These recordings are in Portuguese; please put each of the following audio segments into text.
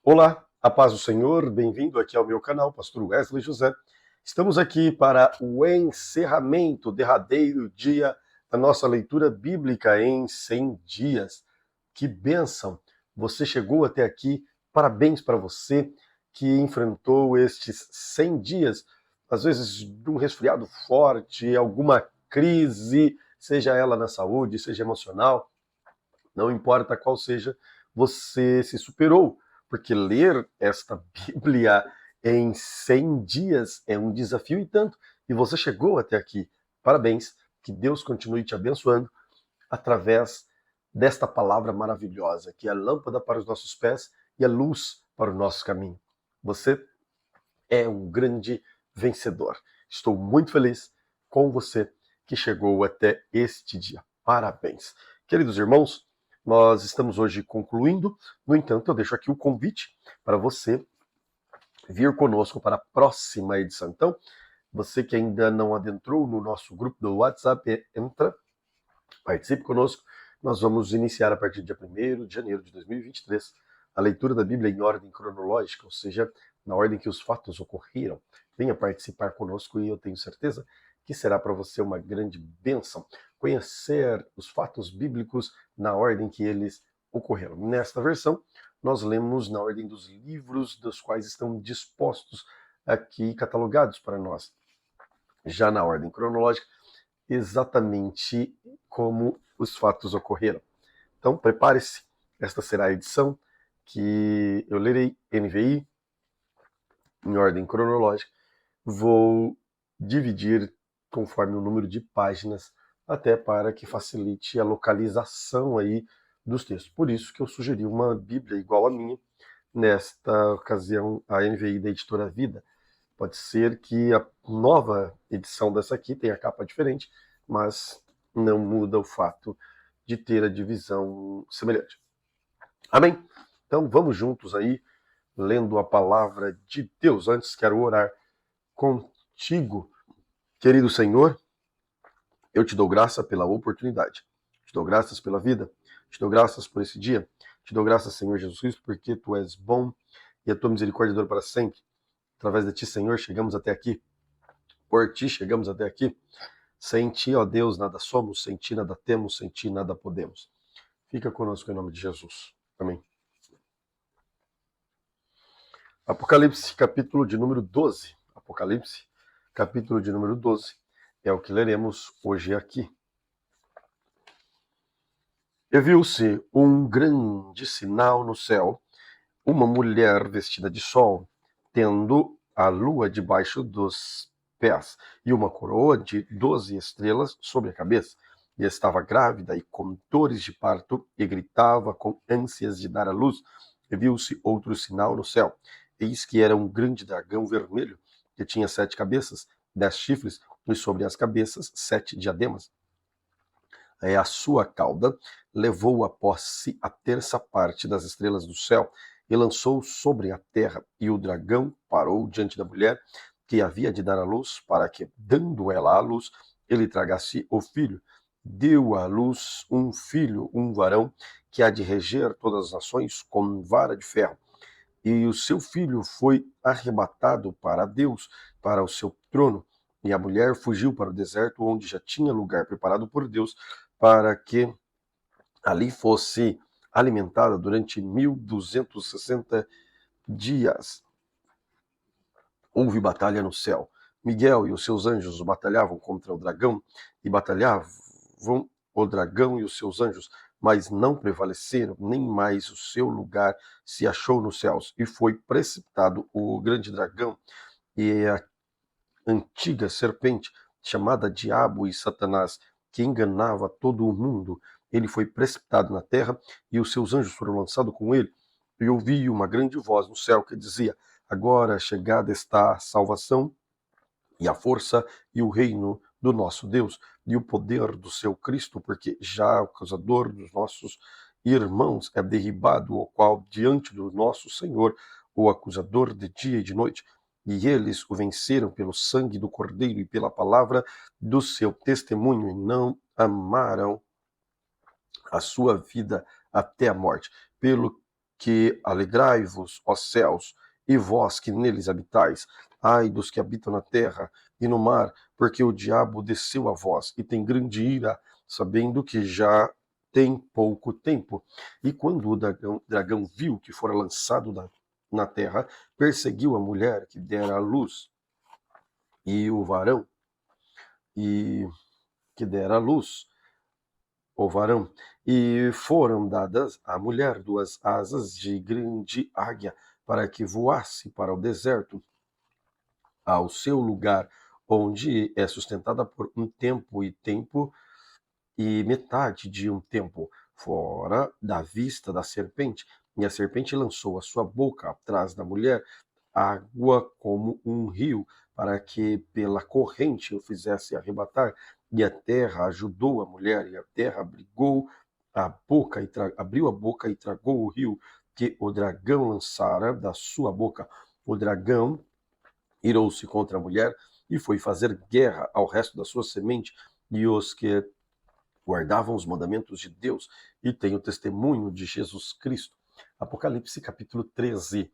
Olá, a paz do Senhor, bem-vindo aqui ao meu canal, Pastor Wesley José. Estamos aqui para o encerramento, derradeiro dia da nossa leitura bíblica em 100 dias. Que bênção! Você chegou até aqui, parabéns para você que enfrentou estes 100 dias, às vezes de um resfriado forte, alguma crise, seja ela na saúde, seja emocional, não importa qual seja, você se superou, porque ler esta Bíblia em 100 dias é um desafio e tanto, e você chegou até aqui. Parabéns, que Deus continue te abençoando através desta palavra maravilhosa, que é a lâmpada para os nossos pés e a luz para o nosso caminho. Você é um grande vencedor. Estou muito feliz com você que chegou até este dia. Parabéns. Queridos irmãos, nós estamos hoje concluindo. No entanto, eu deixo aqui o convite para você vir conosco para a próxima edição. Então, você que ainda não adentrou no nosso grupo do WhatsApp, entra, participe conosco. Nós vamos iniciar a partir do dia 1º de janeiro de 2023 a leitura da Bíblia em ordem cronológica, ou seja, na ordem que os fatos ocorreram. Venha participar conosco e eu tenho certeza que será para você uma grande bênção conhecer os fatos bíblicos na ordem que eles ocorreram. Nesta versão, nós lemos na ordem dos livros dos quais estão dispostos aqui catalogados para nós. Já na ordem cronológica, exatamente como os fatos ocorreram. Então, prepare-se, esta será a edição que eu lerei NVI, em ordem cronológica. Vou dividir conforme o número de páginas, até para que facilite a localização aí dos textos. Por isso que eu sugeri uma Bíblia igual à minha, nesta ocasião a NVI da Editora Vida. Pode ser que a nova edição dessa aqui tenha capa diferente, mas não muda o fato de ter a divisão semelhante. Amém? Então vamos juntos aí, lendo a palavra de Deus. Antes quero orar contigo. Querido Senhor, eu te dou graça pela oportunidade. Te dou graças pela vida. Te dou graças por esse dia. Te dou graças, Senhor Jesus Cristo, porque Tu és bom e a Tua misericórdia dura para sempre. Através de Ti, Senhor, chegamos até aqui. Por Ti chegamos até aqui. Sem Ti, ó Deus, nada somos. Sem Ti, nada temos. Sem Ti, nada podemos. Fica conosco em nome de Jesus. Amém. Apocalipse, capítulo de número 12. Apocalipse, capítulo de número 12. É o que leremos hoje aqui. E viu-se um grande sinal no céu, uma mulher vestida de sol, tendo a lua debaixo dos pés, e uma coroa de 12 estrelas sobre a cabeça. E estava grávida e com dores de parto, e gritava com ânsias de dar à luz. E viu-se outro sinal no céu. Eis que era um grande dragão vermelho, que tinha 7 cabeças, 10 chifres, e sobre as cabeças 7 diademas. A sua cauda levou após si a terça parte das estrelas do céu e lançou sobre a terra. E o dragão parou diante da mulher que havia de dar à luz, para que, dando ela à luz, ele tragasse o filho. Deu à luz um filho, um varão, que há de reger todas as nações com vara de ferro. E o seu filho foi arrebatado para Deus, para o seu trono. E a mulher fugiu para o deserto, onde já tinha lugar preparado por Deus, para que ali fosse alimentada durante 1260 dias. Houve batalha no céu. Miguel e os seus anjos batalhavam contra o dragão, e batalhavam o dragão e os seus anjos, mas não prevaleceram, nem mais o seu lugar se achou nos céus. E foi precipitado o grande dragão e a antiga serpente, chamada Diabo e Satanás, que enganava todo o mundo. Ele foi precipitado na terra, e os seus anjos foram lançados com ele. E ouvi uma grande voz no céu que dizia: agora chegada está a salvação, e a força, e o reino do nosso Deus, e o poder do seu Cristo, porque já o acusador dos nossos irmãos é derribado, o qual diante do nosso Senhor, o acusador de dia e de noite. E eles o venceram pelo sangue do Cordeiro e pela palavra do seu testemunho, e não amaram a sua vida até a morte. Pelo que alegrai-vos, ó céus, e vós que neles habitais. Ai dos que habitam na terra e no mar, porque o diabo desceu a vós e tem grande ira, sabendo que já tem pouco tempo. E quando o dragão viu que fora lançado na terra, perseguiu a mulher que dera à luz e o varão, e que dera à luz o varão, e foram dadas à mulher duas asas de grande águia, para que voasse para o deserto, ao seu lugar, onde é sustentada por um tempo e metade de um tempo, fora da vista da serpente. E a serpente lançou a sua boca atrás da mulher, água como um rio, para que pela corrente o fizesse arrebatar. E a terra ajudou a mulher, e a terra abriu a boca e tragou o rio que o dragão lançara da sua boca. O dragão irou-se contra a mulher e foi fazer guerra ao resto da sua semente e os que guardavam os mandamentos de Deus e têm o testemunho de Jesus Cristo. Apocalipse capítulo 13.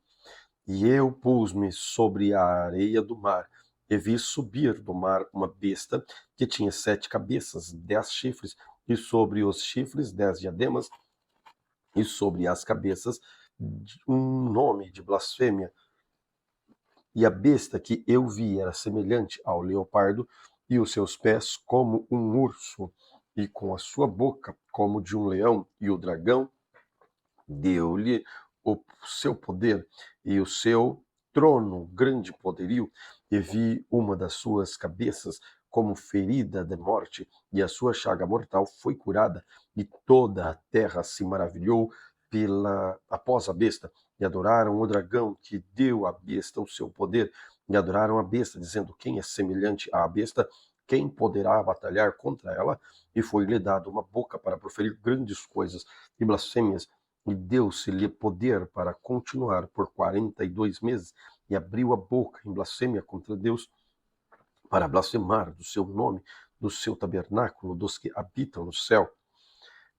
E eu pus-me sobre a areia do mar, e vi subir do mar uma besta que tinha 7 cabeças, 10 chifres, e sobre os chifres 10 diademas, e sobre as cabeças um nome de blasfêmia. E a besta que eu vi era semelhante ao leopardo, e os seus pés como um urso, e com a sua boca como de um leão, e o dragão deu-lhe o seu poder e o seu trono, grande poderio, e vi uma das suas cabeças como ferida de morte, e a sua chaga mortal foi curada, e toda a terra se maravilhou após a besta, e adoraram o dragão que deu à besta o seu poder, e adoraram a besta, dizendo: quem é semelhante à besta? Quem poderá batalhar contra ela? E foi-lhe dado uma boca para proferir grandes coisas e blasfêmias, e deu-se-lhe poder para continuar por 42 meses, e abriu a boca em blasfêmia contra Deus, para blasfemar do seu nome, do seu tabernáculo, dos que habitam no céu.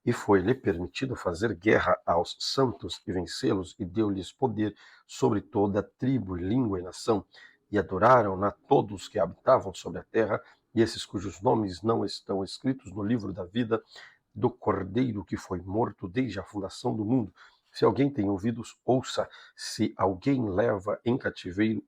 E foi-lhe permitido fazer guerra aos santos e vencê-los, e deu-lhes poder sobre toda a tribo, língua e nação. E adoraram-na todos que habitavam sobre a terra, e esses cujos nomes não estão escritos no livro da vida do Cordeiro que foi morto desde a fundação do mundo. Se alguém tem ouvidos, ouça. Se alguém leva em cativeiro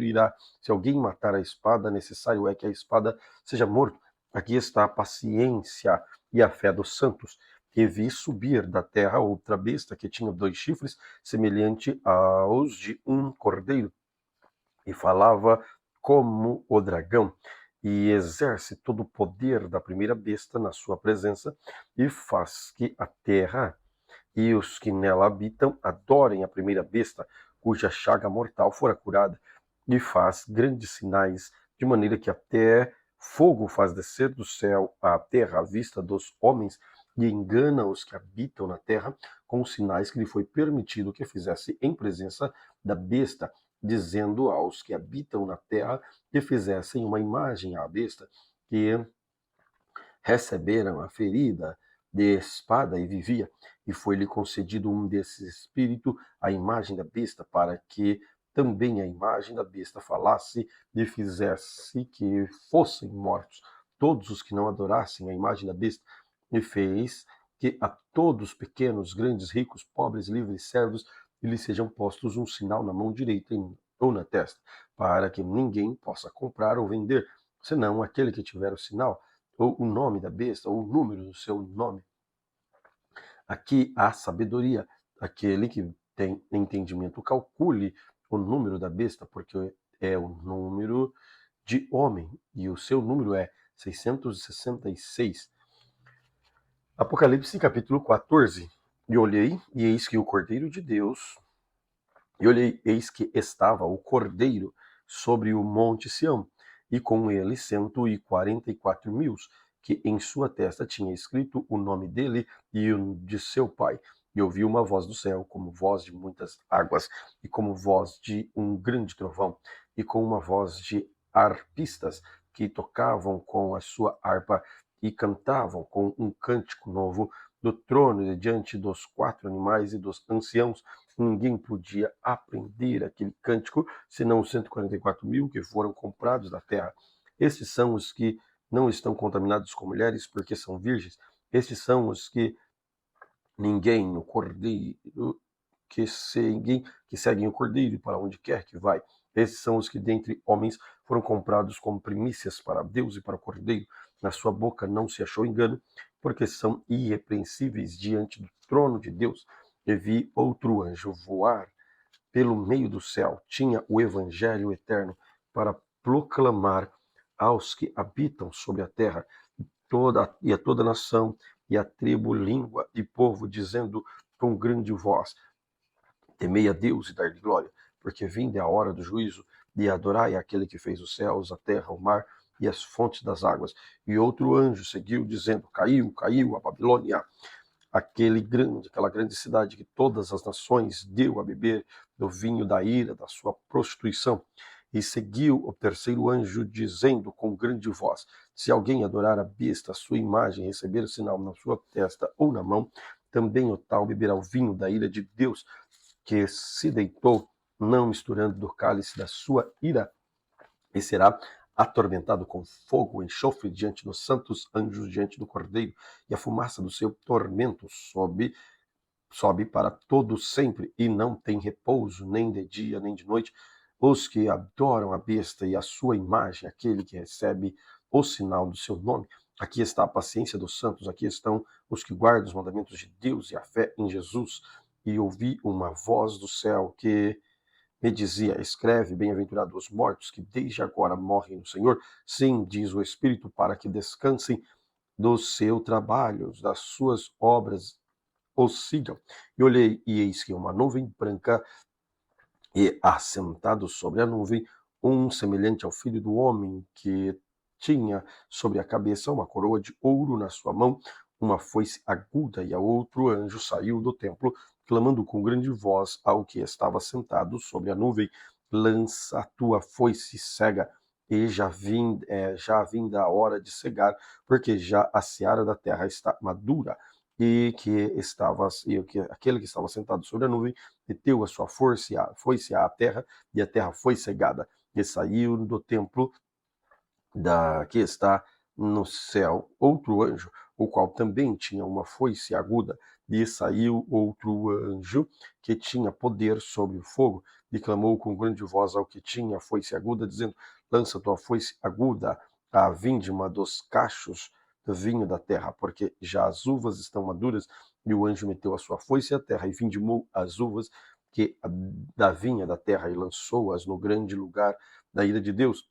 irá. Se alguém matar a espada, necessário é que a espada seja morto. Aqui está a paciência e a fé dos santos. E vi subir da terra outra besta que tinha 2 chifres, semelhante aos de um cordeiro, e falava como o dragão, e exerce todo o poder da primeira besta na sua presença, e faz que a terra e os que nela habitam adorem a primeira besta, cuja chaga mortal fora curada, e faz grandes sinais, de maneira que até fogo faz descer do céu à terra à vista dos homens, e engana os que habitam na terra com os sinais que lhe foi permitido que fizesse em presença da besta, dizendo aos que habitam na terra que fizessem uma imagem à besta, que receberam a ferida de espada e vivia, e foi-lhe concedido um desses espíritos, a imagem da besta, para que também a imagem da besta falasse e fizesse que fossem mortos todos os que não adorassem a imagem da besta, e fez que a todos, pequenos, grandes, ricos, pobres, livres, servos, lhes sejam postos um sinal na mão direita ou na testa, para que ninguém possa comprar ou vender, senão aquele que tiver o sinal, ou o nome da besta, ou o número do seu nome. Aqui há sabedoria. Aquele que tem entendimento, calcule o número da besta, porque é o número de homem, e o seu número é 666. Apocalipse capítulo 14. E olhei, e eis que o Cordeiro de Deus, e olhei, eis que estava o Cordeiro sobre o monte Sião, e com ele 144.000, que em sua testa tinha escrito o nome dele e o de seu pai. E ouvi uma voz do céu, como voz de muitas águas, e como voz de um grande trovão, e com uma voz de arpistas, que tocavam com a sua harpa e cantavam com um cântico novo do trono e diante dos 4 animais e dos anciãos. Ninguém podia aprender aquele cântico, senão os 144.000 que foram comprados da terra. Esses são os que não estão contaminados com mulheres, porque são virgens. Esses são os que ninguém, o cordeiro, que seguem o cordeiro para onde quer que vai. Esses são os que dentre homens foram comprados como primícias para Deus e para o cordeiro. Na sua boca não se achou engano, porque são irrepreensíveis diante do trono de Deus. E vi outro anjo voar pelo meio do céu. Tinha o evangelho eterno para proclamar aos que habitam sobre a terra, a toda nação, e a tribo, língua e povo, dizendo com grande voz: temei a Deus e dar-lhe glória, porque vinda é a hora do juízo, e adorai aquele que fez os céus, a terra, o mar e as fontes das águas. E outro anjo seguiu, dizendo: caiu, caiu a Babilônia, aquela grande cidade que todas as nações deu a beber do vinho da ira da sua prostituição. E seguiu o terceiro anjo, dizendo com grande voz: se alguém adorar a besta, a sua imagem, receber o sinal na sua testa ou na mão, também o tal beberá o vinho da ira de Deus, que se deitou, não misturando do cálice da sua ira, e será atormentado com fogo, enxofre diante dos santos anjos, diante do Cordeiro, e a fumaça do seu tormento sobe para todo sempre, e não tem repouso, nem de dia, nem de noite. Os que adoram a besta e a sua imagem, aquele que recebe o sinal do seu nome. Aqui está a paciência dos santos, aqui estão os que guardam os mandamentos de Deus e a fé em Jesus. E ouvi uma voz do céu que me dizia: escreve, bem-aventurados os mortos, que desde agora morrem no Senhor. Sim, diz o Espírito, para que descansem do seu trabalho, das suas obras os sigam. E olhei, e eis que uma nuvem branca, e assentado sobre a nuvem, um semelhante ao filho do homem, que tinha sobre a cabeça uma coroa de ouro, na sua mão uma foice aguda, e a outro anjo saiu do templo, clamando com grande voz ao que estava sentado sobre a nuvem: lança a tua foice cega, e já vinda a hora de cegar, porque já a seara da terra está madura. Aquele que estava sentado sobre a nuvem meteu a sua foice à terra, e a terra foi cegada, e saiu do templo que está no céu outro anjo, o qual também tinha uma foice aguda. E saiu outro anjo que tinha poder sobre o fogo, e clamou com grande voz ao que tinha a foice aguda, dizendo: lança tua foice aguda à vindima dos cachos do vinho da terra, porque já as uvas estão maduras. E o anjo meteu a sua foice à terra e vindimou as uvas da vinha da terra, e lançou-as no grande lugar da ira de Deus.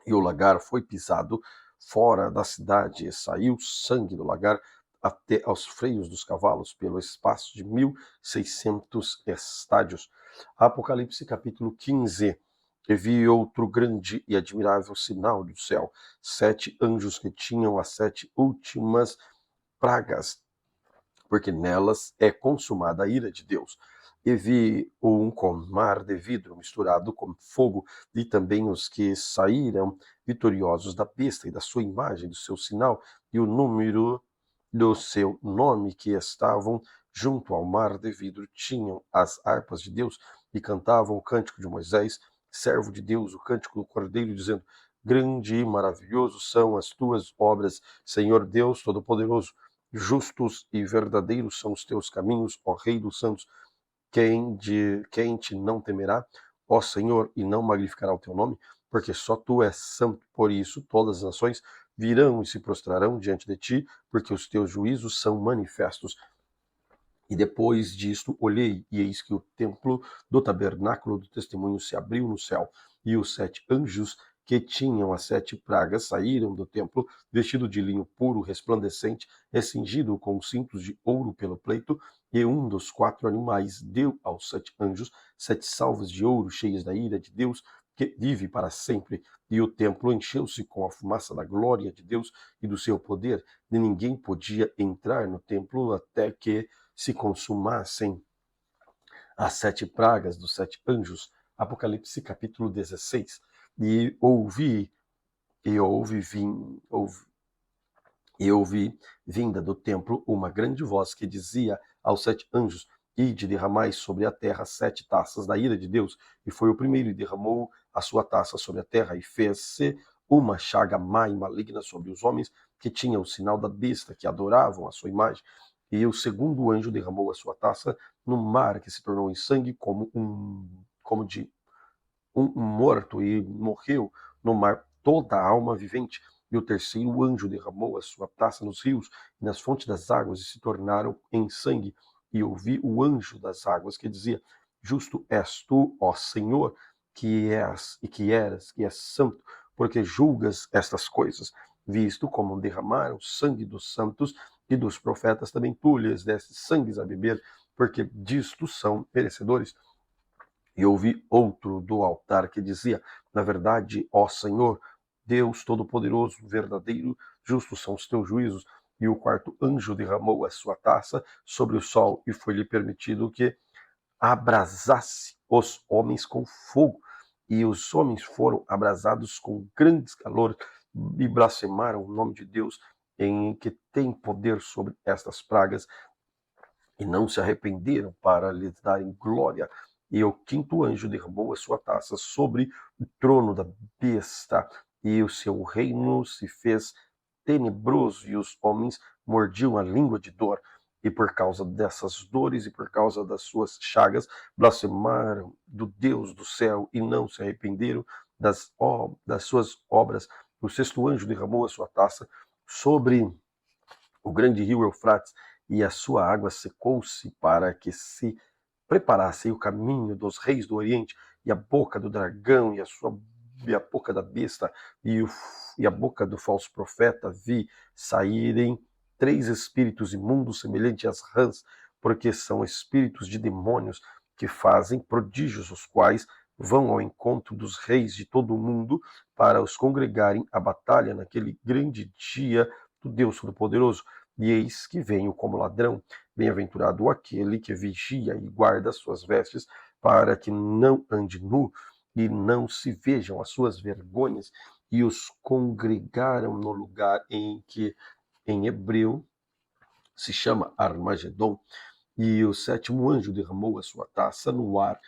E o lagar foi pisado fora da cidade, e saiu sangue do lagar até aos freios dos cavalos, pelo espaço de 1.600 estádios. Apocalipse capítulo 15. E vi outro grande e admirável sinal do céu: 7 anjos que tinham as 7 últimas pragas, porque nelas é consumada a ira de Deus. E vi um com mar de vidro misturado com fogo, e também os que saíram vitoriosos da besta e da sua imagem, do seu sinal e o número do seu nome, que estavam junto ao mar de vidro, tinham as harpas de Deus e cantavam o cântico de Moisés, servo de Deus, o cântico do Cordeiro, dizendo: grande e maravilhoso são as tuas obras, Senhor Deus Todo-Poderoso. Justos e verdadeiros são os teus caminhos, ó Rei dos santos. Quem te não temerá, ó Senhor, e não magnificará o teu nome? Porque só tu és santo. Por isso todas as nações virão e se prostrarão diante de ti, porque os teus juízos são manifestos. E depois disto olhei, e eis que o templo do tabernáculo do testemunho se abriu no céu, e os 7 anjos que tinham as 7 pragas saíram do templo, vestido de linho puro, resplandecente, e cingido com cintos de ouro pelo pleito. E um dos 4 animais deu aos 7 anjos 7 salvas de ouro, cheias da ira de Deus, que vive para sempre. E o templo encheu-se com a fumaça da glória de Deus e do seu poder, e ninguém podia entrar no templo até que se consumassem as 7 pragas dos 7 anjos. Apocalipse capítulo 16. E ouvi E ouvi, vinda do templo, uma grande voz que dizia aos 7 anjos: Ide, derramai sobre a terra 7 taças da ira de Deus. E foi o primeiro e derramou a sua taça sobre a terra e fez-se uma chaga má e maligna sobre os homens que tinham o sinal da besta, que adoravam a sua imagem. E o segundo anjo derramou a sua taça no mar, que se tornou em sangue como de um morto, e morreu no mar toda a alma vivente. E o terceiro anjo derramou a sua taça nos rios e nas fontes das águas, e se tornaram em sangue. E ouvi o anjo das águas que dizia: Justo és tu, ó Senhor, que és e que eras, que és santo, porque julgas estas coisas. Visto como derramaram o sangue dos santos e dos profetas, também tu lhes deste sangues a beber, porque disto são merecedores. E ouvi outro do altar que dizia: Na verdade, ó Senhor, Deus Todo-Poderoso, verdadeiro, justos são os teus juízos. E o quarto anjo derramou a sua taça sobre o sol, e foi-lhe permitido que abrasasse os homens com fogo. E os homens foram abrasados com grandes calores e blasfemaram o nome de Deus, em que tem poder sobre estas pragas, e não se arrependeram para lhe darem glória. E o quinto anjo derramou a sua taça sobre o trono da besta, e o seu reino se fez tenebroso, e os homens mordiam a língua de dor. E por causa dessas dores e por causa das suas chagas, blasfemaram do Deus do céu e não se arrependeram das suas obras. O sexto anjo derramou a sua taça sobre o grande rio Eufrates, e a sua água secou-se para que se preparasse o caminho dos reis do Oriente, e a boca do dragão e a boca da besta e a boca do falso profeta vi saírem 3 espíritos imundos semelhantes às rãs, porque são espíritos de demônios que fazem prodígios, os quais vão ao encontro dos reis de todo o mundo para os congregarem à batalha naquele grande dia do Deus Todo-Poderoso. E eis que venho como ladrão. Bem-aventurado aquele que vigia e guarda as suas vestes, para que não ande nu e não se vejam as suas vergonhas. E os congregaram no lugar em que, em hebreu, se chama Armagedon. E o sétimo anjo derramou a sua taça no ar,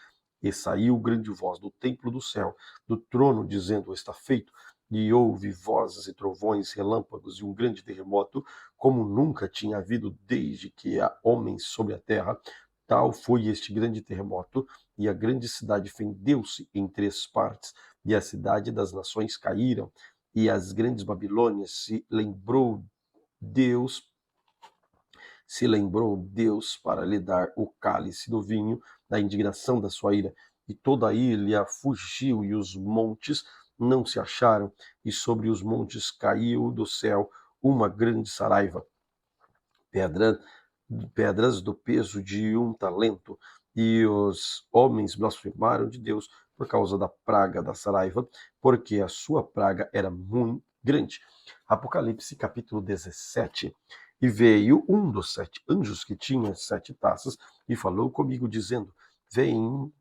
e saiu grande voz do templo do céu, do trono, dizendo: Está feito. E houve vozes e trovões, relâmpagos e um grande terremoto, como nunca tinha havido desde que há homens sobre a terra. Tal foi este grande terremoto, e a grande cidade fendeu-se em 3 partes, e a cidade das nações caíram, e as grandes Babilônias se lembrou Deus para lhe dar o cálice do vinho da indignação da sua ira. E toda a ilha fugiu, e os montes não se acharam, e sobre os montes caiu do céu uma grande saraiva, pedra, pedras do peso de 1 talento. E os homens blasfemaram de Deus por causa da praga da saraiva, porque a sua praga era muito grande. Apocalipse capítulo 17. E veio um dos 7 anjos que tinha 7 taças e falou comigo, dizendo: Vem,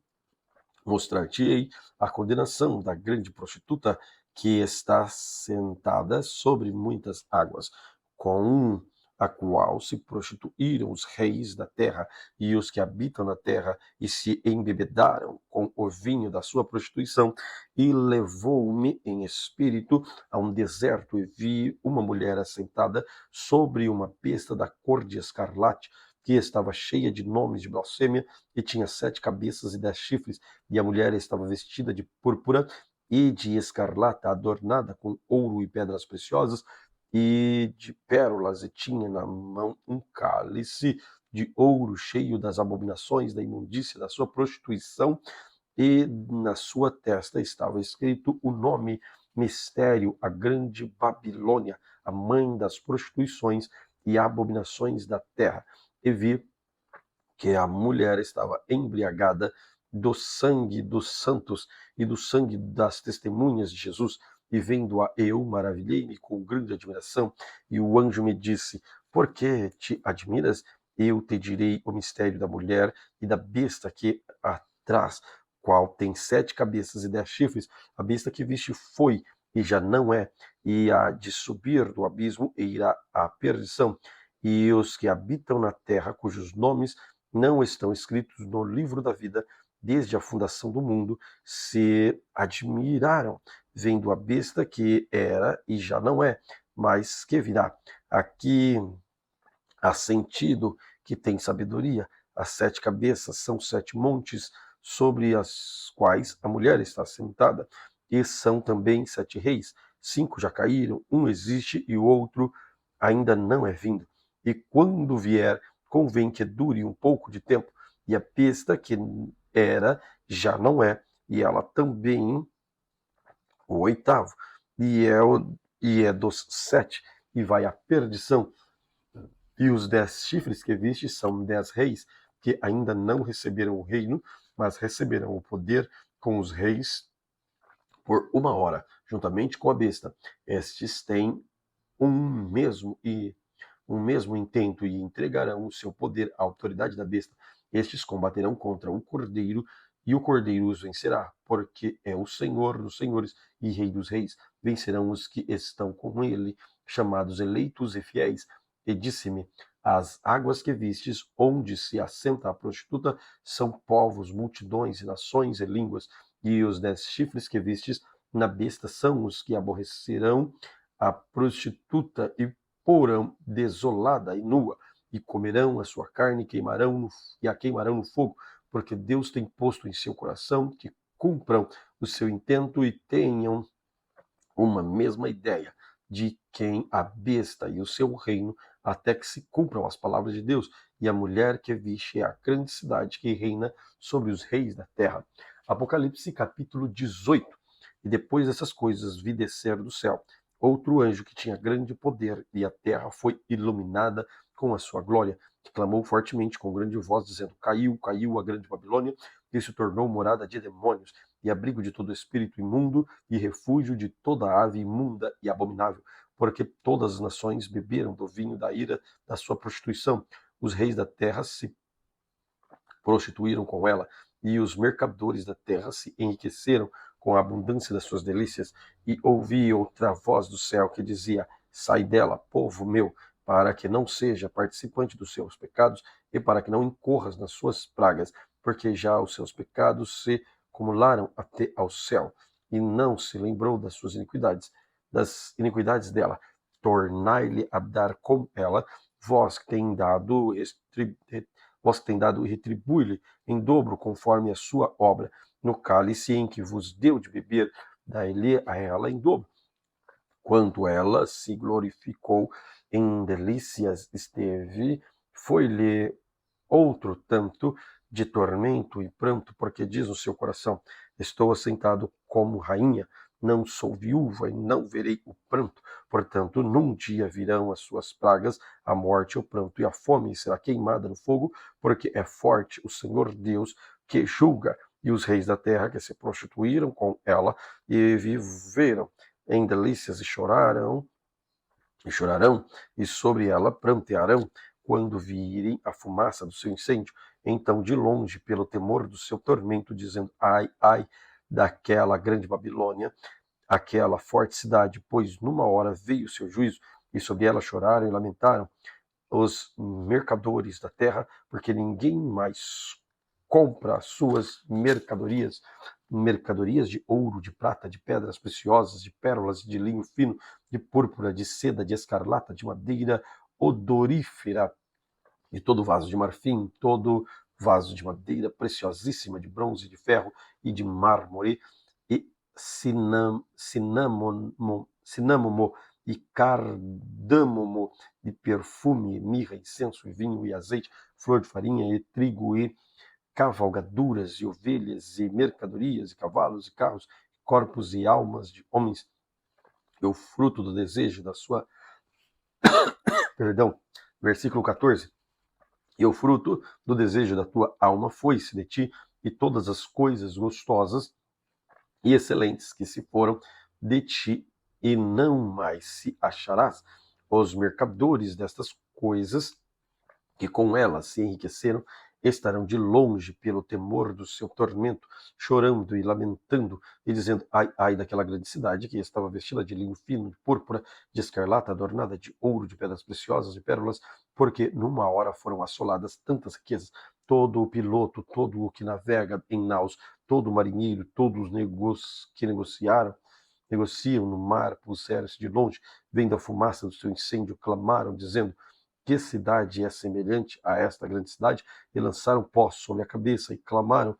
mostrar-te-ei a condenação da grande prostituta, que está sentada sobre muitas águas, com a qual se prostituíram os reis da terra e os que habitam na terra, e se embebedaram com o vinho da sua prostituição. E levou-me em espírito a um deserto, e vi uma mulher assentada sobre uma besta da cor de escarlate, que estava cheia de nomes de blasfêmia, e tinha 7 cabeças e 10 chifres. E a mulher estava vestida de púrpura e de escarlata, adornada com ouro e pedras preciosas e de pérolas, e tinha na mão um cálice de ouro cheio das abominações da imundícia da sua prostituição, e na sua testa estava escrito o nome: Mistério, a grande Babilônia, a mãe das prostituições e abominações da terra. E vi que a mulher estava embriagada do sangue dos santos e do sangue das testemunhas de Jesus. E vendo-a eu, maravilhei-me com grande admiração. E o anjo me disse: Por que te admiras? Eu te direi o mistério da mulher e da besta que a traz, qual tem 7 cabeças e 10 chifres. A besta que viste foi e já não é, e há de subir do abismo e irá à perdição. E os que habitam na terra, cujos nomes não estão escritos no livro da vida, desde a fundação do mundo, se admiraram, vendo a besta que era e já não é, mas que virá. Aqui há sentido que tem sabedoria. As 7 cabeças são 7 montes sobre as quais a mulher está sentada, e são também 7 reis. 5 já caíram, um existe e o outro ainda não é vindo. E quando vier, convém que dure um pouco de tempo. E a besta que era já não é, e ela também o oitavo, e é dos 7, e vai à perdição. E os 10 chifres que viste são 10 reis, que ainda não receberam o reino, mas receberão o poder com os reis por 1 hora, juntamente com a besta. Estes têm um mesmo intento e entregarão o seu poder à autoridade da besta. Estes combaterão contra o Cordeiro, e o Cordeiro os vencerá, porque é o Senhor dos senhores e Rei dos reis. Vencerão os que estão com ele, chamados eleitos e fiéis. E disse-me: as águas que vistes, onde se assenta a prostituta, são povos, multidões, nações e línguas. E os 10 chifres que vistes na besta são os que aborrecerão a prostituta e porão desolada e nua, e comerão a sua carne e a queimarão no fogo, porque Deus tem posto em seu coração que cumpram o seu intento e tenham uma mesma ideia de quem a besta e o seu reino, até que se cumpram as palavras de Deus. E a mulher que viste é a grande cidade que reina sobre os reis da terra. Apocalipse capítulo 18. E depois dessas coisas vi descer do céu outro anjo que tinha grande poder, e a terra foi iluminada com a sua glória, que clamou fortemente com grande voz, dizendo: caiu, caiu a grande Babilônia, e se tornou morada de demônios, e abrigo de todo espírito imundo, e refúgio de toda ave imunda e abominável, porque todas as nações beberam do vinho da ira da sua prostituição. Os reis da terra se prostituíram com ela, e os mercadores da terra se enriqueceram com a abundância das suas delícias. E ouvi outra voz do céu que dizia: sai dela, povo meu, para que não seja participante dos seus pecados e para que não incorras nas suas pragas, porque já os seus pecados se acumularam até ao céu, e não se lembrou das iniquidades dela. Tornai-lhe a dar com ela, vós que tem dado vós que tem dado, retribui-lhe em dobro conforme a sua obra. No cálice em que vos deu de beber, dai-lhe a ela em dobro. Quando ela se glorificou em delícias esteve, foi-lhe outro tanto de tormento e pranto, porque diz no seu coração: estou assentado como rainha, não sou viúva e não verei o pranto. Portanto, num dia virão as suas pragas, a morte, o pranto e a fome, e será queimada no fogo, porque é forte o Senhor Deus que julga. E os reis da terra que se prostituíram com ela e viveram em delícias chorarão, e sobre ela prantearão, quando virem a fumaça do seu incêndio. Então, de longe, pelo temor do seu tormento, dizendo: ai, ai, daquela grande Babilônia, aquela forte cidade, pois 1 hora veio o seu juízo, e sobre ela choraram e lamentaram os mercadores da terra, porque ninguém mais compra as suas mercadorias de ouro, de prata, de pedras preciosas, de pérolas, de linho fino, de púrpura, de seda, de escarlata, de madeira odorífera, de todo vaso de marfim, todo vaso de madeira preciosíssima, de bronze, de ferro e de mármore, e cinâmomo e cardâmomo, de perfume, mirra, incenso, e vinho e azeite, flor de farinha e trigo e cavalgaduras e ovelhas e mercadorias e cavalos e carros, corpos e almas de homens, e o fruto do desejo da sua... Perdão, versículo 14. E o fruto do desejo da tua alma foi-se de ti, e todas as coisas gostosas e excelentes que se foram de ti, e não mais se acharás. Os mercadores destas coisas, que com elas se enriqueceram, estarão de longe pelo temor do seu tormento, chorando e lamentando, e dizendo, ai, ai daquela grande cidade que estava vestida de linho fino, de púrpura, de escarlata, adornada de ouro, de pedras preciosas, de pérolas, porque numa hora foram assoladas tantas riquezas. Todo o piloto, todo o que navega em naus, todo o marinheiro, todos os que negociam no mar, puseram-se de longe, vendo a fumaça do seu incêndio, clamaram, dizendo, que cidade é semelhante a esta grande cidade? E lançaram pó sobre a cabeça e clamaram,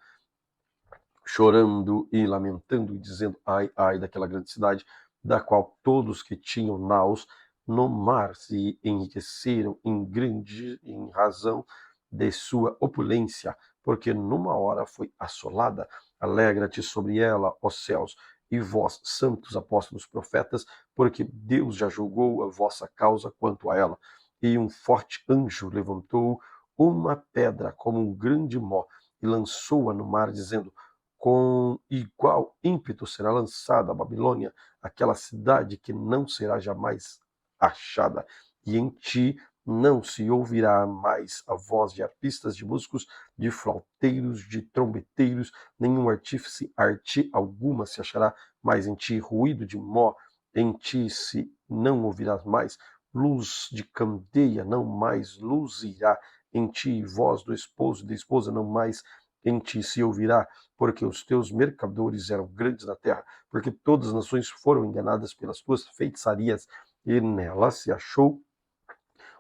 chorando e lamentando, e dizendo, ai, ai daquela grande cidade, da qual todos que tinham naus no mar se enriqueceram em razão de sua opulência, porque numa hora foi assolada. Alegra-te sobre ela, ó céus, e vós, santos apóstolos profetas, porque Deus já julgou a vossa causa quanto a ela. E um forte anjo levantou uma pedra como um grande mó e lançou-a no mar, dizendo, com igual ímpeto será lançada a Babilônia, aquela cidade que não será jamais achada, e em ti não se ouvirá mais a voz de arpistas, de músicos, de flauteiros, de trombeteiros, nenhum artífice, arte alguma se achará mais em ti, ruído de mó, em ti se não ouvirás mais, luz de candeia não mais luzirá em ti, voz do esposo e da esposa não mais em ti se ouvirá, porque os teus mercadores eram grandes na terra, porque todas as nações foram enganadas pelas tuas feitiçarias, e nela se achou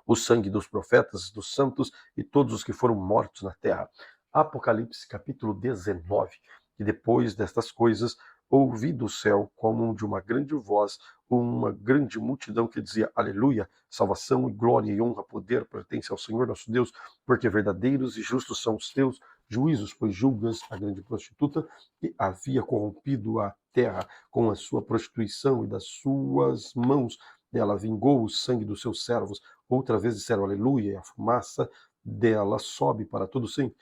o sangue dos profetas, dos santos e todos os que foram mortos na terra. Apocalipse capítulo 19. E depois destas coisas, ouvi do céu, como de uma grande voz, uma grande multidão que dizia, aleluia, salvação e glória e honra, poder pertence ao Senhor nosso Deus, porque verdadeiros e justos são os teus juízos, pois julgas a grande prostituta que havia corrompido a terra com a sua prostituição, e das suas mãos ela vingou o sangue dos seus servos. Outra vez disseram aleluia, e a fumaça dela sobe para todo sempre.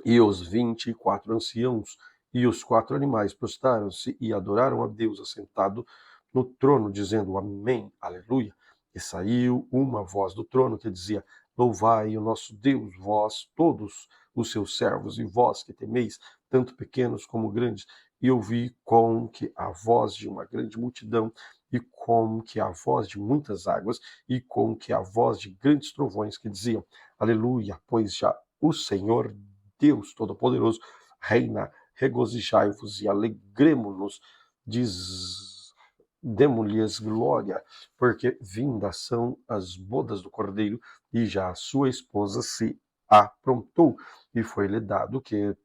E os 24 anciãos e os 4 animais prostraram-se e adoraram a Deus assentado no trono, dizendo amém, aleluia. E saiu uma voz do trono que dizia, louvai o nosso Deus, vós todos os seus servos, e vós que temeis, tanto pequenos como grandes. E ouvi com que a voz de uma grande multidão, e com que a voz de muitas águas, e com que a voz de grandes trovões que diziam, aleluia, pois já o Senhor Deus Todo-Poderoso reina, regozijai-vos e alegremo-nos, demo-lhes glória, porque vindas são as bodas do Cordeiro, e já a sua esposa se aprontou, e foi-lhe dado que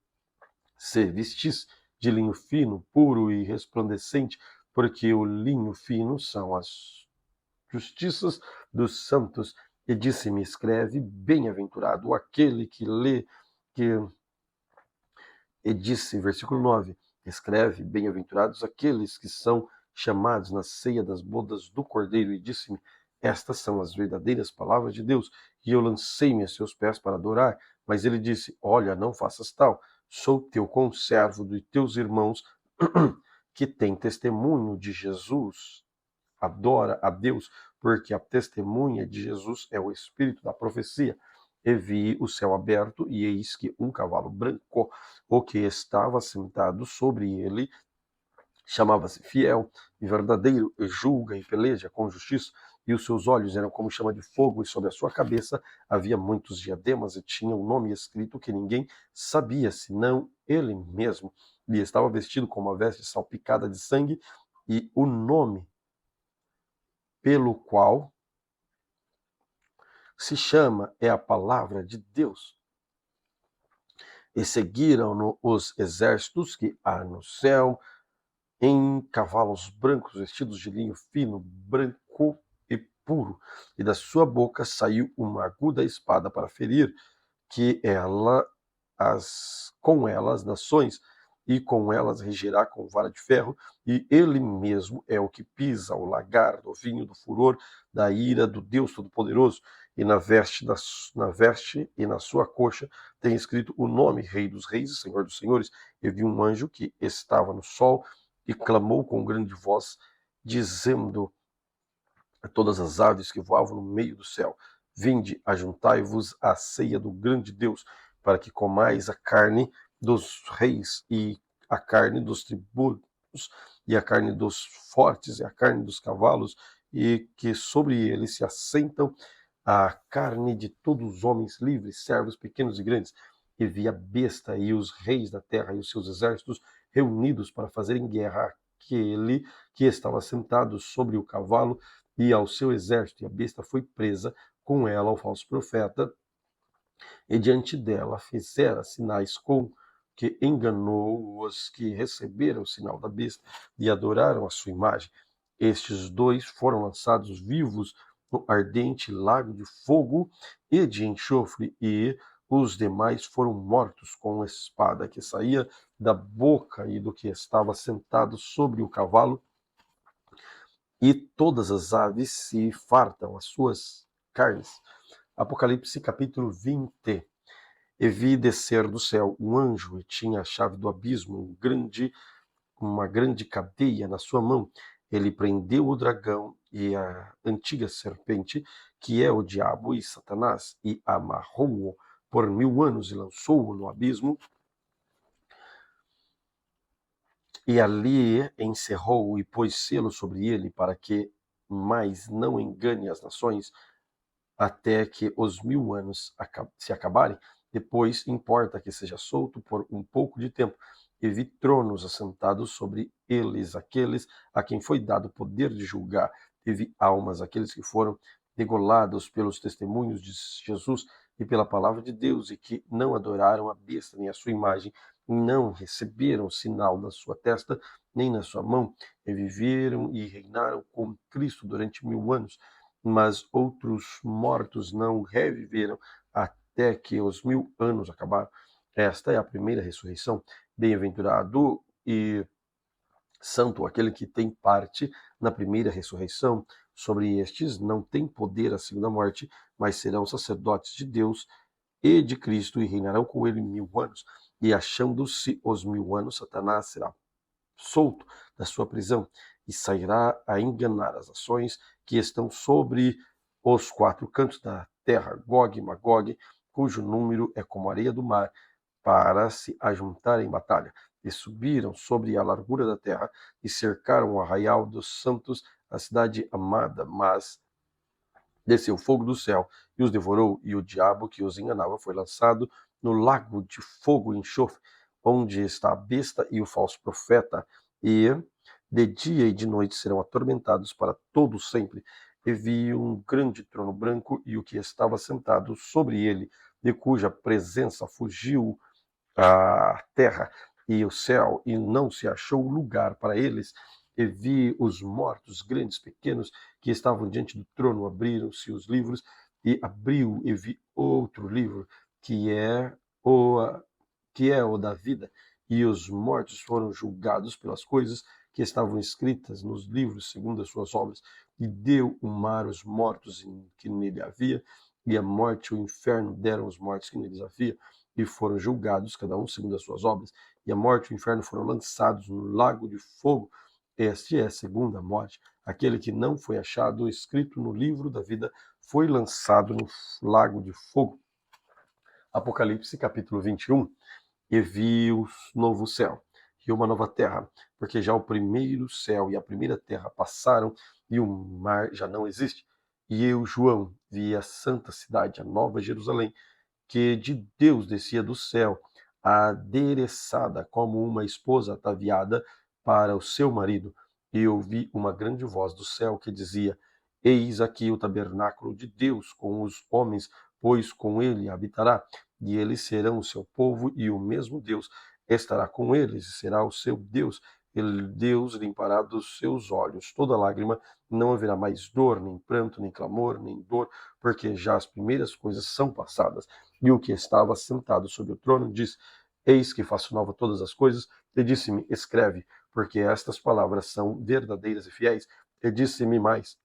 se vestisse de linho fino, puro e resplandecente, porque o linho fino são as justiças dos santos. E disse-me, escreve, bem-aventurado aquele que lê, que e disse, versículo 9, escreve, bem-aventurados aqueles que são chamados na ceia das bodas do Cordeiro, e disse-me, estas são as verdadeiras palavras de Deus, e eu lancei-me a seus pés para adorar, mas ele disse, olha, não faças tal, sou teu conservo de teus irmãos, que têm testemunho de Jesus, adora a Deus, porque a testemunha de Jesus é o espírito da profecia. E vi o céu aberto, e eis que um cavalo branco, o que estava sentado sobre ele, chamava-se Fiel e Verdadeiro, e julga e peleja com justiça, e os seus olhos eram como chama de fogo, e sobre a sua cabeça havia muitos diademas, e tinha um nome escrito que ninguém sabia, senão ele mesmo. E estava vestido com uma veste salpicada de sangue, e o nome pelo qual se chama é a palavra de Deus. E seguiram-no os exércitos que há no céu, em cavalos brancos, vestidos de linho fino, branco e puro. E da sua boca saiu uma aguda espada para ferir, com ela as nações, e com elas regirá com vara de ferro, e ele mesmo é o que pisa o lagar do vinho do furor da ira do Deus Todo-Poderoso, e na veste e na sua coxa tem escrito o nome Rei dos Reis e Senhor dos Senhores. E vi um anjo que estava no sol e clamou com grande voz, dizendo a todas as aves que voavam no meio do céu, vinde, ajuntai-vos à ceia do grande Deus, para que comais a carne dos reis e a carne dos tribunos e a carne dos fortes e a carne dos cavalos, e que sobre eles se assentam a carne de todos os homens livres, servos pequenos e grandes. E vi a besta e os reis da terra e os seus exércitos reunidos para fazerem guerra àquele que estava sentado sobre o cavalo e ao seu exército. E a besta foi presa, com ela o falso profeta, e diante dela fizera sinais com que enganou os que receberam o sinal da besta e adoraram a sua imagem. Estes dois foram lançados vivos no ardente lago de fogo e de enxofre, e os demais foram mortos com a espada que saía da boca e do que estava sentado sobre o cavalo, e todas as aves se fartam as suas carnes. Apocalipse capítulo 20. E vi descer do céu um anjo, e tinha a chave do abismo, uma grande cadeia na sua mão. Ele prendeu o dragão e a antiga serpente, que é o diabo e Satanás, e amarrou-o por 1000 anos e lançou-o no abismo. E ali encerrou e pôs selo sobre ele, para que mais não engane as nações, até que os 1000 anos se acabarem. Depois importa que seja solto por um pouco de tempo. E vi tronos assentados sobre eles, aqueles a quem foi dado o poder de julgar. E vi almas, aqueles que foram degolados pelos testemunhos de Jesus e pela palavra de Deus, e que não adoraram a besta nem a sua imagem, não receberam o sinal na sua testa nem na sua mão, e viveram e reinaram com Cristo durante 1000 anos. Mas outros mortos não reviveram até que os 1000 anos acabaram. Esta é a primeira ressurreição. Bem-aventurado e santo aquele que tem parte na primeira ressurreição. Sobre estes não tem poder a segunda morte, mas serão sacerdotes de Deus e de Cristo, e reinarão com ele 1000 anos. E achando-se os 1000 anos, Satanás será solto da sua prisão e sairá a enganar as nações que estão sobre os 4 cantos da terra, Gog e Magog, cujo número é como a areia do mar, para se ajuntar em batalha. E subiram sobre a largura da terra e cercaram o arraial dos santos, a cidade amada. Mas desceu fogo do céu e os devorou, e o diabo que os enganava foi lançado no lago de fogo e enxofre, onde está a besta e o falso profeta, e de dia e de noite serão atormentados para todo sempre. E vi um grande trono branco, e o que estava sentado sobre ele, de cuja presença fugiu a terra e o céu, e não se achou lugar para eles. E vi os mortos, grandes, pequenos, que estavam diante do trono. Abriram-se os livros, e abriu, e vi outro livro, o que é o da vida, e os mortos foram julgados pelas coisas que estavam escritas nos livros segundo as suas obras. E deu o mar os mortos que nele havia, e a morte e o inferno deram os mortos que neles havia, e foram julgados, cada um segundo as suas obras. E a morte e o inferno foram lançados no lago de fogo. Esta é a segunda morte. Aquele que não foi achado escrito no livro da vida foi lançado no lago de fogo. Apocalipse capítulo 21. E vi o novo céu e uma nova terra, porque já o primeiro céu e a primeira terra passaram, e o mar já não existe. E eu, João, vi a santa cidade, a nova Jerusalém, que de Deus descia do céu, adereçada como uma esposa ataviada para o seu marido. E ouvi uma grande voz do céu que dizia: Eis aqui o tabernáculo de Deus com os homens, pois com ele habitará, e eles serão o seu povo, e o mesmo Deus estará com eles, e será o seu Deus. Deus limpará dos seus olhos toda lágrima, não haverá mais dor, nem pranto, nem clamor, nem dor, porque já as primeiras coisas são passadas. E o que estava sentado sobre o trono disse: Eis que faço nova todas as coisas. E disse-me: Escreve, porque estas palavras são verdadeiras e fiéis. E disse-me mais: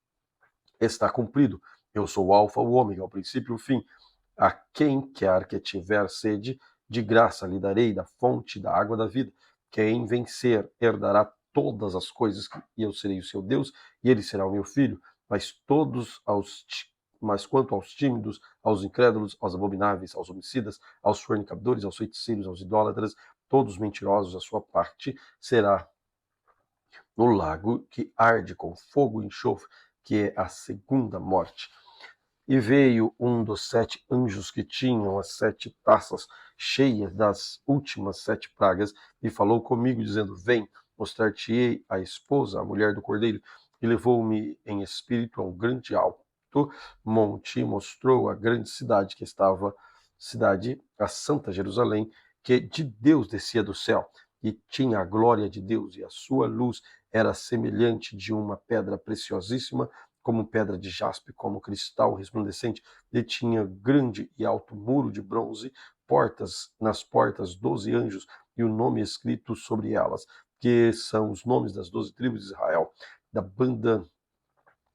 Está cumprido. Eu sou o Alfa, o Ômega, o princípio e o fim. A quem quer que tiver sede, de graça lhe darei da fonte da água da vida. Quem vencer herdará todas as coisas, e eu serei o seu Deus, e ele será o meu filho. Mas todos Mas quanto aos tímidos, aos incrédulos, aos abomináveis, aos homicidas, aos fornicadores, aos feiticeiros, aos idólatras, todos mentirosos, a sua parte será no lago que arde com fogo e enxofre, que é a segunda morte. E veio um dos 7 anjos que tinham as 7 taças cheias das últimas 7 pragas, e falou comigo, dizendo: Vem, mostrar-te-ei a esposa, a mulher do cordeiro. E levou-me em espírito a um grande alto monte, e mostrou a grande cidade que estava, a Santa Jerusalém, que de Deus descia do céu, e tinha a glória de Deus, e a sua luz era semelhante de uma pedra preciosíssima, como pedra de jaspe, como cristal resplandecente. E tinha grande e alto muro de bronze, nas portas 12 anjos, e o nome escrito sobre elas, que são os nomes das 12 tribos de Israel. Da banda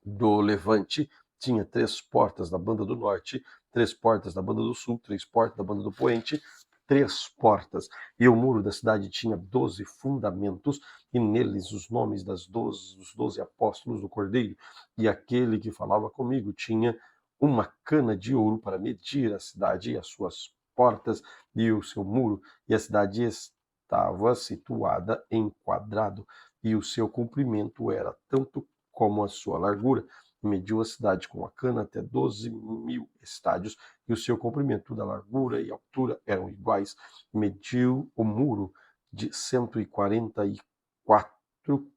do Levante tinha 3 portas, da banda do Norte 3 portas, da banda do Sul 3 portas, da banda do Poente 3 portas. E o muro da cidade tinha 12 fundamentos, e neles os nomes dos 12 apóstolos do Cordeiro. E aquele que falava comigo tinha uma cana de ouro para medir a cidade e as suas portas e o seu muro. E a cidade estava situada em quadrado, e o seu comprimento era tanto como a sua largura. Mediu a cidade com a cana até 12.000 estádios, e o seu comprimento, da largura e altura eram iguais. Mediu o muro de 144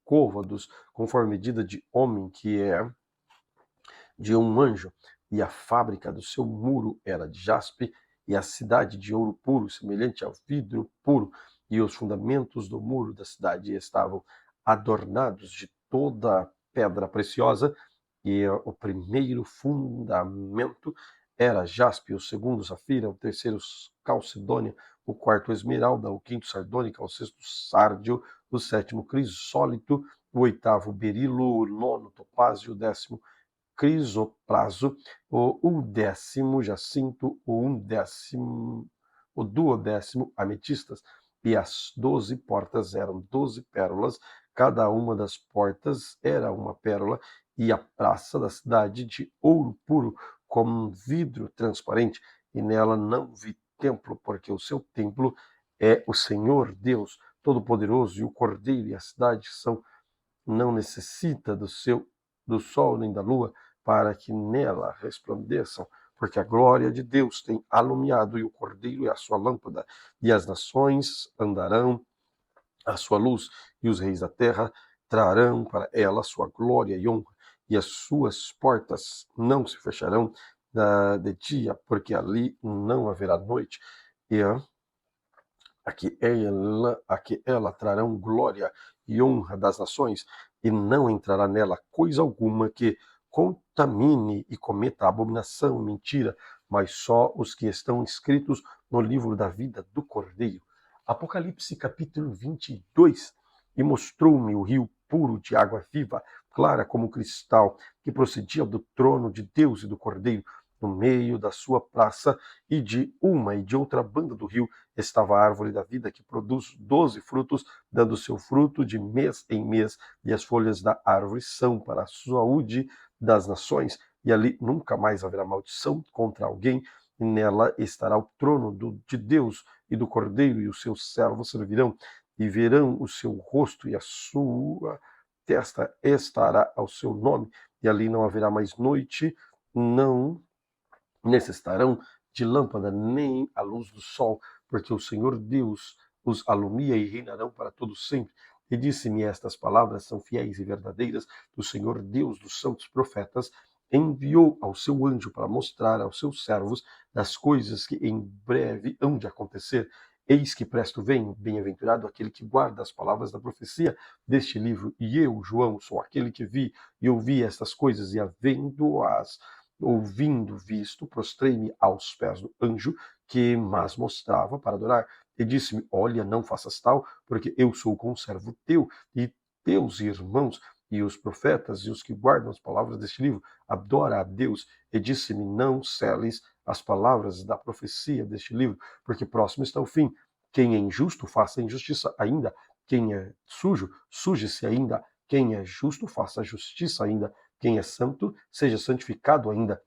côvados, conforme a medida de homem, que é de um anjo. E a fábrica do seu muro era de jaspe, e a cidade de ouro puro, semelhante ao vidro puro. E os fundamentos do muro da cidade estavam adornados de toda pedra preciosa. E o primeiro fundamento era jaspe, o segundo safira, o terceiro calcedônia, o quarto esmeralda, o quinto sardônica, o sexto sárdio, o sétimo crisólito, o oitavo berilo, o nono topázio, o décimo crisopraso, o décimo jacinto, o duodécimo ametistas. E as 12 portas eram 12 pérolas, cada uma das portas era uma pérola, e a praça da cidade de ouro puro, como um vidro transparente, e nela não vi templo, porque o seu templo é o Senhor Deus Todo-Poderoso, e o Cordeiro. E a cidade não necessita do sol nem da lua, para que nela resplandeçam, porque a glória de Deus tem alumiado, e o Cordeiro é a sua lâmpada. E as nações andarão à sua luz, e os reis da terra trarão para ela sua glória e honra. E as suas portas não se fecharão de dia, porque ali não haverá noite. E a que ela trarão glória e honra das nações, e não entrará nela coisa alguma que contamine e cometa abominação e mentira, mas só os que estão escritos no livro da vida do Cordeiro. Apocalipse capítulo 22. E mostrou-me o rio puro de água viva, clara como cristal, que procedia do trono de Deus e do Cordeiro, no meio da sua praça, e de uma e de outra banda do rio estava a árvore da vida, que produz 12 frutos, dando seu fruto de mês em mês, e as folhas da árvore são para a saúde das nações, e ali nunca mais haverá maldição contra alguém, e nela estará o trono de Deus e do Cordeiro, e os seus servos servirão, e verão o seu rosto, e a sua testa estará ao seu nome, e ali não haverá mais noite, não necessitarão de lâmpada nem a luz do sol, porque o Senhor Deus os alumia, e reinarão para todo sempre. E disse-me: estas palavras são fiéis e verdadeiras. O Senhor Deus dos santos profetas enviou ao seu anjo para mostrar aos seus servos das coisas que em breve hão de acontecer. Eis que presto venho, bem-aventurado aquele que guarda as palavras da profecia deste livro. E eu, João, sou aquele que vi e ouvi estas coisas, e ouvindo, visto, prostrei-me aos pés do anjo que mas mostrava para adorar. E disse-me: olha, não faças tal, porque eu sou conservo teu e teus irmãos e os profetas e os que guardam as palavras deste livro. Adora a Deus. E disse-me: não seles as palavras da profecia deste livro, porque próximo está o fim. Quem é injusto, faça injustiça ainda. Quem é sujo, suje-se ainda. Quem é justo, faça justiça ainda. Quem é santo, seja santificado ainda.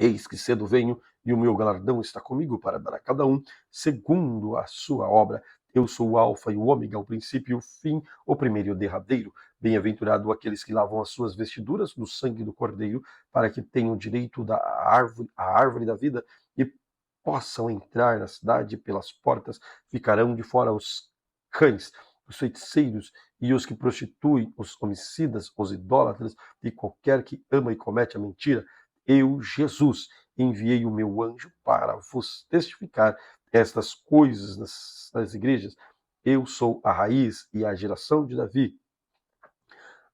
Eis que cedo venho, e o meu galardão está comigo para dar a cada um segundo a sua obra. Eu sou o Alfa e o Ômega, o princípio e o fim, o primeiro e o derradeiro. Bem-aventurado aqueles que lavam as suas vestiduras no sangue do Cordeiro, para que tenham direito à árvore da vida e possam entrar na cidade pelas portas. Ficarão de fora os cães, os feiticeiros e os que prostituem, os homicidas, os idólatras e qualquer que ama e comete a mentira. Eu, Jesus, enviei o meu anjo para vos testificar estas coisas nas igrejas. Eu sou a raiz e a geração de Davi,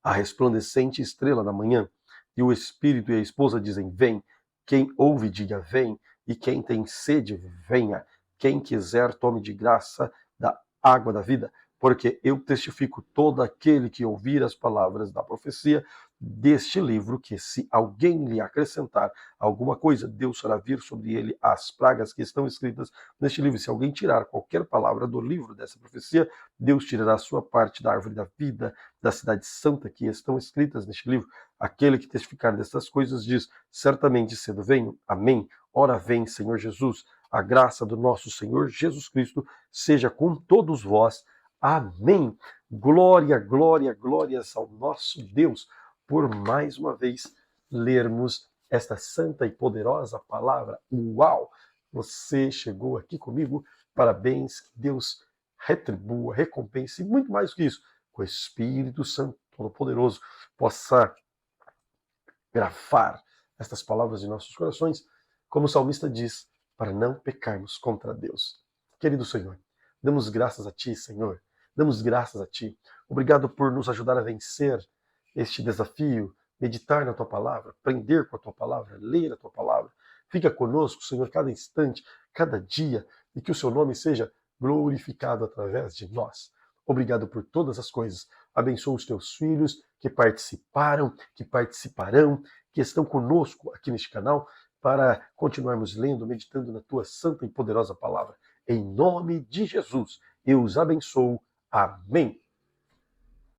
a resplandecente estrela da manhã. E o Espírito e a esposa dizem: vem. Quem ouve, diga: vem. E quem tem sede, venha. Quem quiser, tome de graça da água da vida. Porque eu testifico todo aquele que ouvir as palavras da profecia deste livro, que se alguém lhe acrescentar alguma coisa, Deus fará vir sobre ele as pragas que estão escritas neste livro. Se alguém tirar qualquer palavra do livro dessa profecia, Deus tirará a sua parte da árvore da vida, da cidade santa, que estão escritas neste livro. Aquele que testificar destas coisas diz: certamente cedo venho. Amém. Ora vem, Senhor Jesus. A graça do nosso Senhor Jesus Cristo seja com todos vós. Amém. Glória, glória, glórias ao nosso Deus por mais uma vez lermos esta santa e poderosa palavra. Uau! Você chegou aqui comigo. Parabéns. Que Deus retribua, recompense, e muito mais do que isso, que o Espírito Santo Todo-Poderoso possa gravar estas palavras em nossos corações, como o salmista diz, para não pecarmos contra Deus. Querido Senhor, damos graças a Ti, Senhor. Damos graças a Ti. Obrigado por nos ajudar a vencer este desafio, meditar na Tua palavra, aprender com a Tua palavra, ler a Tua palavra. Fica conosco, Senhor, cada instante, cada dia, e que o Seu nome seja glorificado através de nós. Obrigado por todas as coisas. Abençoa os Teus filhos que participaram, que participarão, que estão conosco aqui neste canal, para continuarmos lendo, meditando na Tua santa e poderosa palavra. Em nome de Jesus, eu os abençoo. Amém.